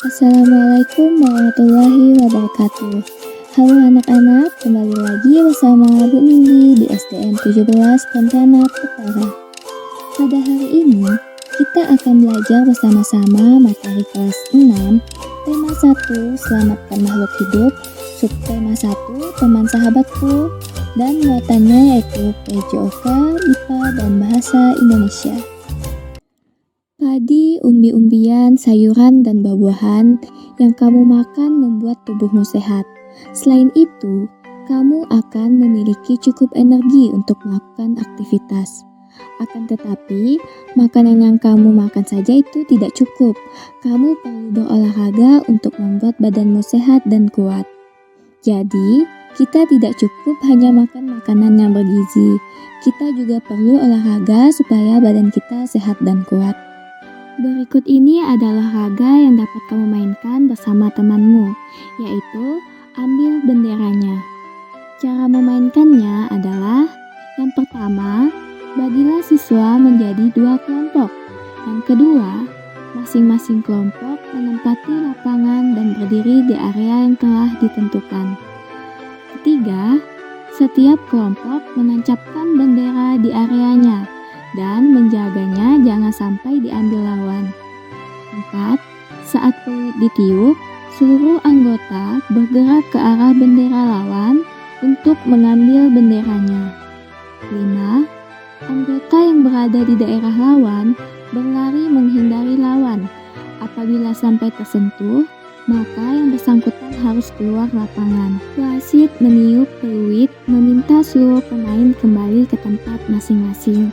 Assalamualaikum warahmatullahi wabarakatuh. Halo anak-anak, kembali lagi bersama Bu Nindi di SDN 17 Pontianak Utara. Pada hari ini, kita akan belajar bersama-sama materi kelas 6, tema 1, Selamatkan Makhluk Hidup, subtema 1, Teman Sahabatku, dan muatannya yaitu PJOK, IPA, dan Bahasa Indonesia. Padi, umbi-umbian, sayuran, dan buah-buahan yang kamu makan membuat tubuhmu sehat. Selain itu, kamu akan memiliki cukup energi untuk melakukan aktivitas. Akan tetapi, makanan yang kamu makan saja itu tidak cukup. Kamu perlu berolahraga untuk membuat badanmu sehat dan kuat. Jadi, kita tidak cukup hanya makan makanan yang bergizi. Kita juga perlu olahraga supaya badan kita sehat dan kuat. Berikut ini adalah olahraga yang dapat kamu mainkan bersama temanmu, yaitu ambil benderanya. Cara memainkannya adalah yang pertama, bagilah siswa menjadi 2 kelompok. Yang kedua, masing-masing kelompok menempati lapangan dan berdiri di area yang telah ditentukan. Ketiga, setiap kelompok menancapkan bendera di areanya dan menjaganya jangan sampai diambil lawan. 4. Saat peluit ditiup, seluruh anggota bergerak ke arah bendera lawan untuk mengambil benderanya. 5. Anggota yang berada di daerah lawan berlari menghindari lawan. Apabila sampai tersentuh, maka yang bersangkutan harus keluar lapangan. Wasit meniup peluit meminta seluruh pemain kembali ke tempat masing-masing.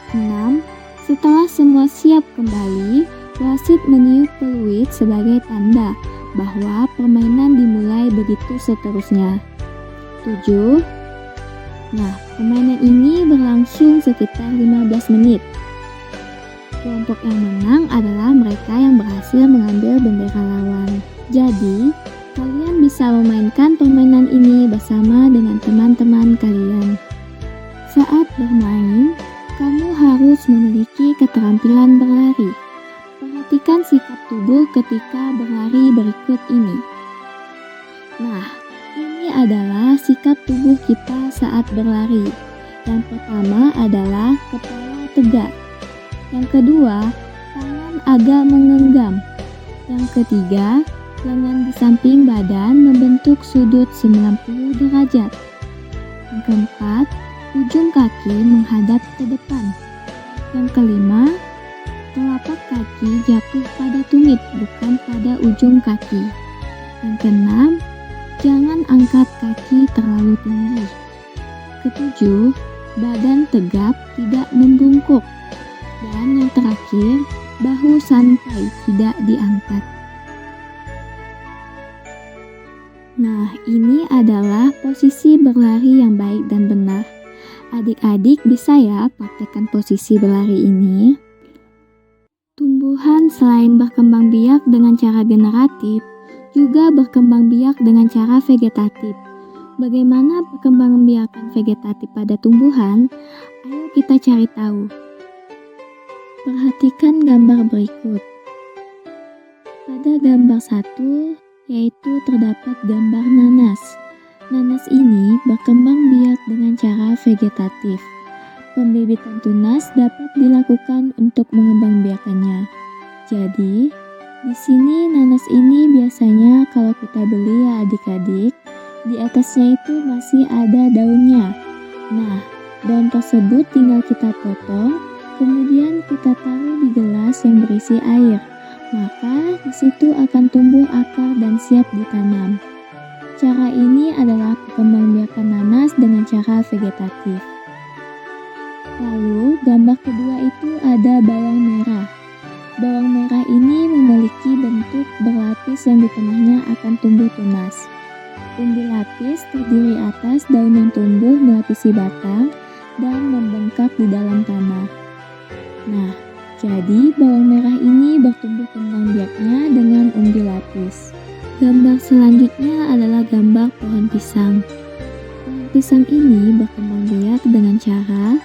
6. Setelah semua siap kembali, wasit meniup peluit sebagai tanda bahwa permainan dimulai, begitu seterusnya. 7. Permainan ini berlangsung sekitar 15 menit. Kelompok yang menang adalah mereka yang berhasil mengambil bendera lawan. Jadi, kalian bisa memainkan permainan ini bersama dengan teman-teman kalian. Saat bermain, kamu harus memiliki keterampilan berlari. Perhatikan sikap tubuh ketika berlari berikut ini. Ini adalah sikap tubuh kita saat berlari. Yang pertama adalah kepala tegak. Yang kedua, tangan agak menggenggam. Yang ketiga, lengan di samping badan membentuk sudut 90 derajat. Yang keempat, ujung kaki menghadap ke depan. Yang kelima, telapak kaki jatuh pada tumit, bukan pada ujung kaki. Yang keenam, jangan angkat kaki terlalu tinggi. Ketujuh, badan tegap, tidak membungkuk. Dan yang terakhir, bahu santai, tidak diangkat. Ini adalah posisi berlari yang baik dan benar. Adik-adik bisa ya praktekkan posisi berlari ini. Tumbuhan selain berkembang biak dengan cara generatif, juga berkembang biak dengan cara vegetatif. Bagaimana perkembangan biakan vegetatif pada tumbuhan? Ayo kita cari tahu. Perhatikan gambar berikut. Pada gambar 1, yaitu terdapat gambar nanas. Nanas ini berkembang biak dengan cara vegetatif. Pembibitan tunas dapat dilakukan untuk mengembangbiakannya. Jadi, di sini nanas ini biasanya kalau kita beli ya adik-adik, di atasnya itu masih ada daunnya. Daun tersebut tinggal kita potong, kemudian kita taruh di gelas yang berisi air. Maka di situ akan tumbuh akar dan siap ditanam. Cara ini adalah perkembangbiakan nanas dengan cara vegetatif. Lalu, gambar kedua itu ada bawang merah. Bawang merah ini memiliki bentuk berlapis yang di tengahnya akan tumbuh tunas. Umbi lapis terdiri atas daun yang tumbuh melapisi batang dan membengkak di dalam tanah. Jadi bawang merah ini bertumbuh kembang biaknya dengan umbi lapis. Gambar selanjutnya adalah gambar pohon pisang. Pohon pisang ini berkembang biak dengan cara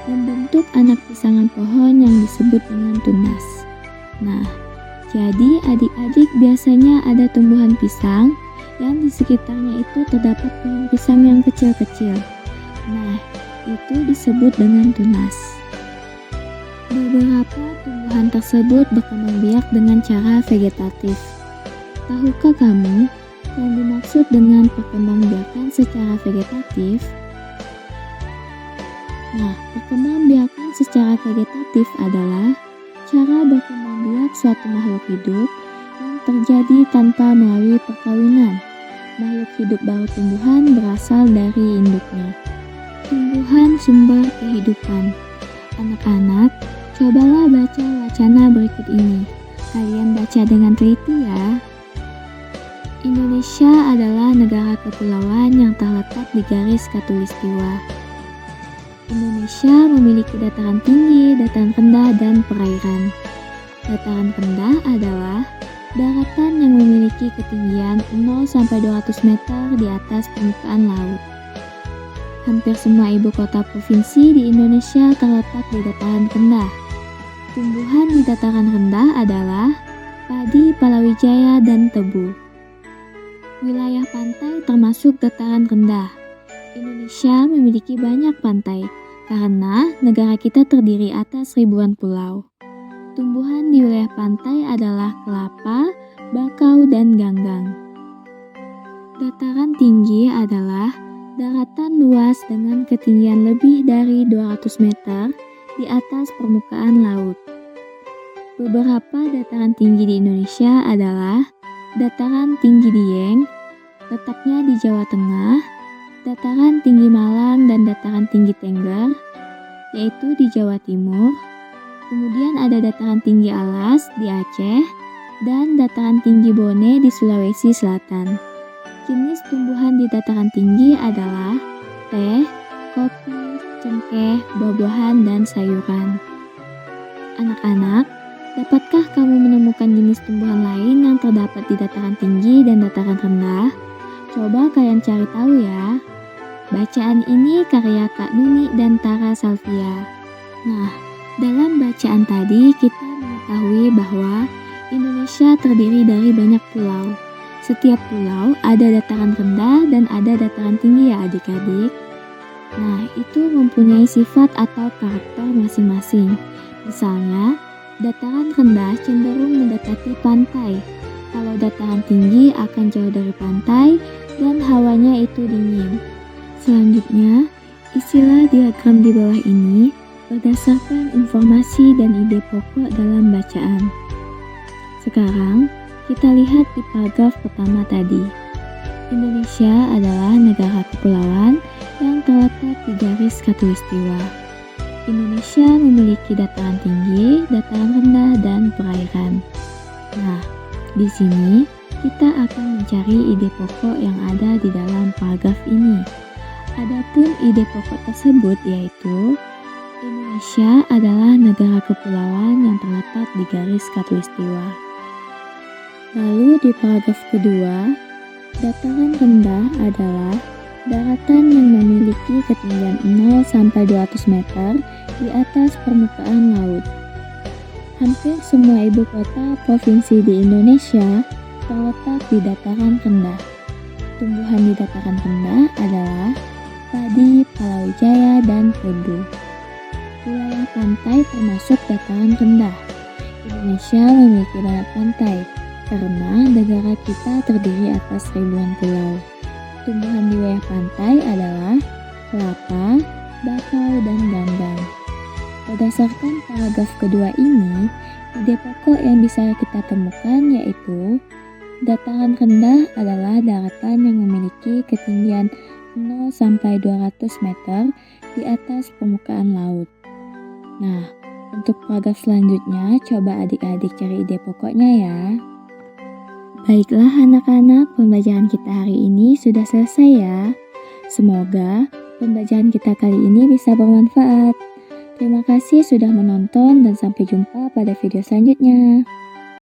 membentuk anak pisangan pohon yang disebut dengan tunas. Jadi adik-adik biasanya ada tumbuhan pisang yang di sekitarnya itu terdapat pohon pisang yang kecil-kecil. Nah, itu disebut dengan tunas. Beberapa tumbuhan tersebut berkembang biak dengan cara vegetatif. Tahukah kamu yang dimaksud dengan perkembangbiakan secara vegetatif? Nah, perkembangbiakan secara vegetatif adalah cara berkembang biak suatu makhluk hidup yang terjadi tanpa melalui perkawinan. Makhluk hidup baru tumbuhan berasal dari induknya. Tumbuhan sumber kehidupan. Anak-anak, cobalah baca wacana berikut ini. Kalian baca dengan teliti ya. Indonesia adalah negara kepulauan yang terletak di garis khatulistiwa. Indonesia memiliki dataran tinggi, dataran rendah, dan perairan. Dataran rendah adalah daratan yang memiliki ketinggian 0-200 meter di atas permukaan laut. Hampir semua ibu kota provinsi di Indonesia terletak di dataran rendah. Tumbuhan di dataran rendah adalah padi, palawijaya, dan tebu. Wilayah pantai termasuk dataran rendah. Indonesia memiliki banyak pantai karena negara kita terdiri atas ribuan pulau. Tumbuhan di wilayah pantai adalah kelapa, bakau, dan ganggang. Dataran tinggi adalah daratan luas dengan ketinggian lebih dari 200 meter di atas permukaan laut. Beberapa dataran tinggi di Indonesia adalah Dataran Tinggi Dieng, letaknya di Jawa Tengah, Dataran Tinggi Malang, dan Dataran Tinggi Tengger, yaitu di Jawa Timur. Kemudian ada Dataran Tinggi Alas di Aceh, dan Dataran Tinggi Bone di Sulawesi Selatan. Jenis tumbuhan di dataran tinggi adalah teh, kopi, cengkeh, buah-buahan, dan sayuran. Anak-anak, dapatkah kamu menemukan jenis tumbuhan lain yang terdapat di dataran tinggi dan dataran rendah? Coba kalian cari tahu ya. Bacaan ini karya Kak Nuni dan Tara Salvia. Nah, dalam bacaan tadi kita mengetahui bahwa Indonesia terdiri dari banyak pulau. Setiap pulau ada dataran rendah dan ada dataran tinggi ya adik-adik. Nah, itu mempunyai sifat atau karakter masing-masing. Misalnya, dataran rendah cenderung mendekati pantai. Kalau dataran tinggi akan jauh dari pantai dan hawanya itu dingin. Selanjutnya, istilah diagram di bawah ini berdasarkan informasi dan ide pokok dalam bacaan. Sekarang, kita lihat di paragraf pertama tadi. Indonesia adalah negara kepulauan yang terletak di garis khatulistiwa. Indonesia memiliki dataran tinggi, dataran rendah, dan perairan. Nah, di sini kita akan mencari ide pokok yang ada di dalam paragraf ini. Adapun ide pokok tersebut yaitu Indonesia adalah negara kepulauan yang terletak di garis khatulistiwa. Lalu di paragraf kedua, dataran rendah adalah daratan yang memiliki ketinggian 0-200 meter di atas permukaan laut. Hampir semua ibu kota provinsi di Indonesia terletak di dataran rendah. Tumbuhan di dataran rendah adalah padi, palawijaya, dan tebu. Wilayah pantai termasuk dataran rendah. Indonesia memiliki banyak pantai karena negara kita terdiri atas ribuan pulau. Tumbuhan di wilayah pantai adalah kelapa, bakau, dan ganggang. Berdasarkan paragraf kedua ini, ide pokok yang bisa kita temukan yaitu dataran rendah adalah daratan yang memiliki ketinggian 0-200 meter di atas permukaan laut. Nah, untuk paragraf selanjutnya, coba adik-adik cari ide pokoknya ya. Baiklah anak-anak, pembelajaran kita hari ini sudah selesai ya. Semoga pembelajaran kita kali ini bisa bermanfaat. Terima kasih sudah menonton dan sampai jumpa pada video selanjutnya.